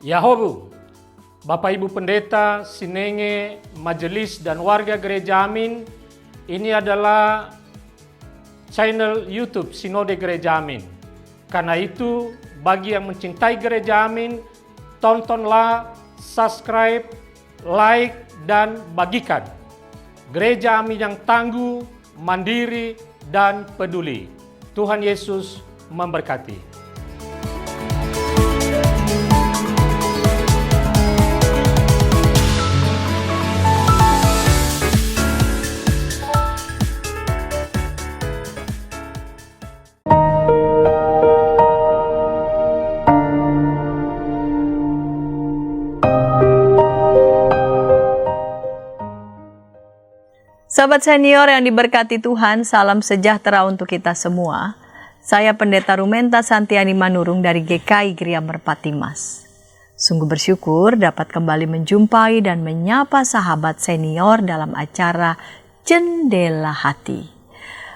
Yahobu, Bapak Ibu Pendeta, Sinenge, Majelis dan warga Gereja Amin, ini adalah channel YouTube Sinode Gereja Amin. Karena itu, bagi yang mencintai Gereja Amin, tontonlah, subscribe, like, dan bagikan. Gereja Amin yang tangguh, mandiri, dan peduli. Tuhan Yesus memberkati. Sahabat senior yang diberkati Tuhan, salam sejahtera untuk kita semua. Saya Pendeta Rumenta Santiani Manurung dari GKI Geria Merpati Mas. Sungguh bersyukur dapat kembali menjumpai dan menyapa sahabat senior dalam acara Jendela Hati.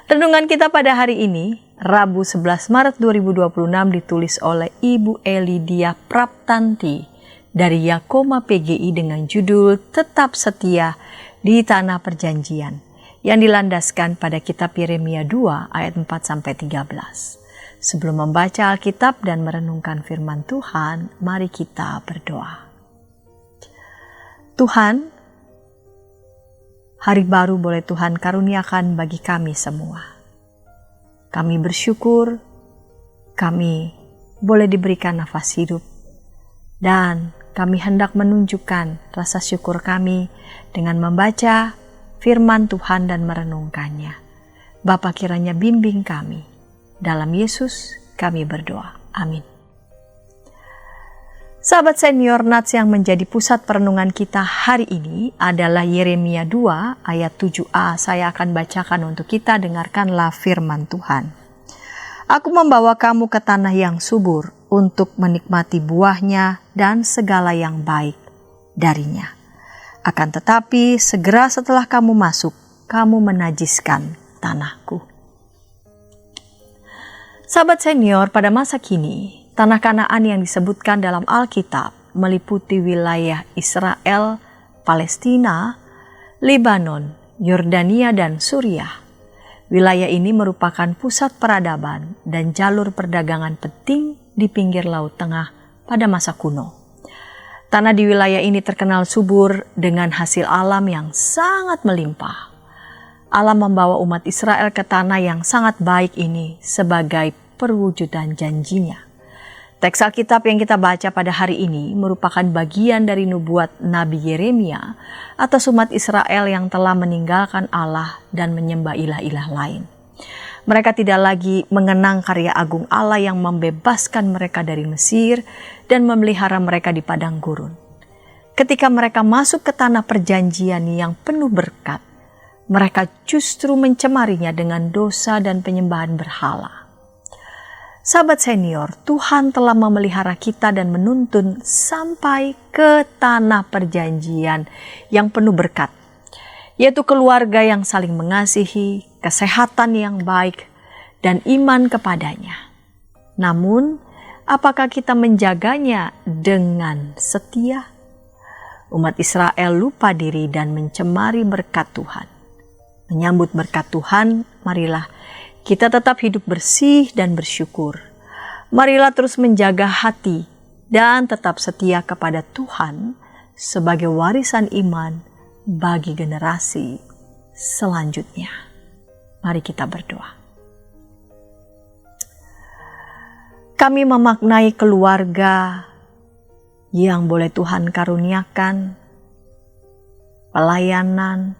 Renungan kita pada hari ini, Rabu 11 Maret 2026 ditulis oleh Ibu Elidia Praptanti dari Yakoma PGI dengan judul Tetap Setia di Tanah Perjanjian yang dilandaskan pada kitab Yeremia 2 ayat 4-13. Sebelum membaca Alkitab dan merenungkan firman Tuhan, mari kita berdoa. Tuhan, hari baru boleh Tuhan karuniakan bagi kami semua. Kami bersyukur, kami boleh diberikan nafas hidup, dan kami hendak menunjukkan rasa syukur kami dengan membaca firman Tuhan dan merenungkannya. Bapa kiranya bimbing kami. Dalam Yesus kami berdoa. Amin. Sahabat senior Nats, yang menjadi pusat perenungan kita hari ini adalah Yeremia 2 ayat 7a. Saya akan bacakan untuk kita, dengarkanlah firman Tuhan. Aku membawa kamu ke tanah yang subur untuk menikmati buahnya dan segala yang baik darinya. Akan tetapi segera setelah kamu masuk, kamu menajiskan tanahku. Sahabat senior, pada masa kini, tanah Kanaan yang disebutkan dalam Alkitab meliputi wilayah Israel, Palestina, Lebanon, Yordania, dan Suriah. Wilayah ini merupakan pusat peradaban dan jalur perdagangan penting di pinggir Laut Tengah pada masa kuno. Tanah di wilayah ini terkenal subur dengan hasil alam yang sangat melimpah. Allah membawa umat Israel ke tanah yang sangat baik ini sebagai perwujudan janjinya. Teks Alkitab yang kita baca pada hari ini merupakan bagian dari nubuat Nabi Yeremia atas umat Israel yang telah meninggalkan Allah dan menyembah ilah-ilah lain. Mereka tidak lagi mengenang karya agung Allah yang membebaskan mereka dari Mesir dan memelihara mereka di padang gurun. Ketika mereka masuk ke tanah perjanjian yang penuh berkat, mereka justru mencemarinya dengan dosa dan penyembahan berhala. Sahabat senior, Tuhan telah memelihara kita dan menuntun sampai ke tanah perjanjian yang penuh berkat, yaitu keluarga yang saling mengasihi, kesehatan yang baik, dan iman kepadanya. Namun, apakah kita menjaganya dengan setia? Umat Israel lupa diri dan mencemari berkat Tuhan. Menyambut berkat Tuhan, marilah kita tetap hidup bersih dan bersyukur. Marilah terus menjaga hati dan tetap setia kepada Tuhan sebagai warisan iman bagi generasi selanjutnya. Mari kita berdoa. Kami memaknai keluarga yang boleh Tuhan karuniakan, pelayanan,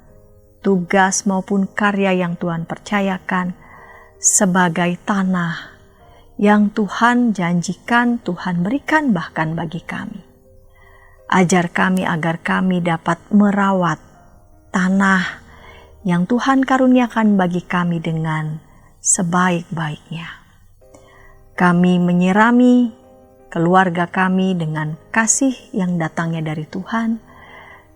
tugas maupun karya yang Tuhan percayakan sebagai tanah yang Tuhan janjikan, Tuhan berikan bahkan bagi kami. Ajar kami agar kami dapat merawat tanah yang Tuhan karuniakan bagi kami dengan sebaik-baiknya. Kami menyirami keluarga kami dengan kasih yang datangnya dari Tuhan.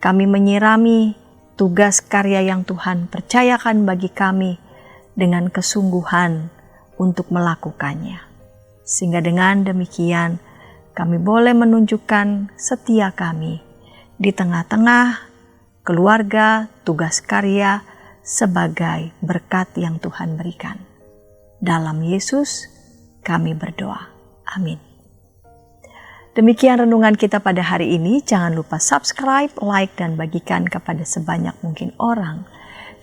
Kami menyirami tugas karya yang Tuhan percayakan bagi kami dengan kesungguhan untuk melakukannya. Sehingga dengan demikian kami boleh menunjukkan setia kami di tengah-tengah keluarga, tugas karya sebagai berkat yang Tuhan berikan. Dalam Yesus kami berdoa. Amin. Demikian renungan kita pada hari ini. Jangan lupa subscribe, like, dan bagikan kepada sebanyak mungkin orang.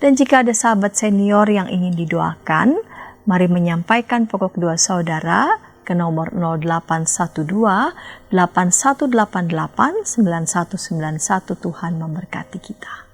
Dan jika ada sahabat senior yang ingin didoakan, mari menyampaikan pokok doa saudara ke nomor 0812 8188 9191. Tuhan memberkati kita.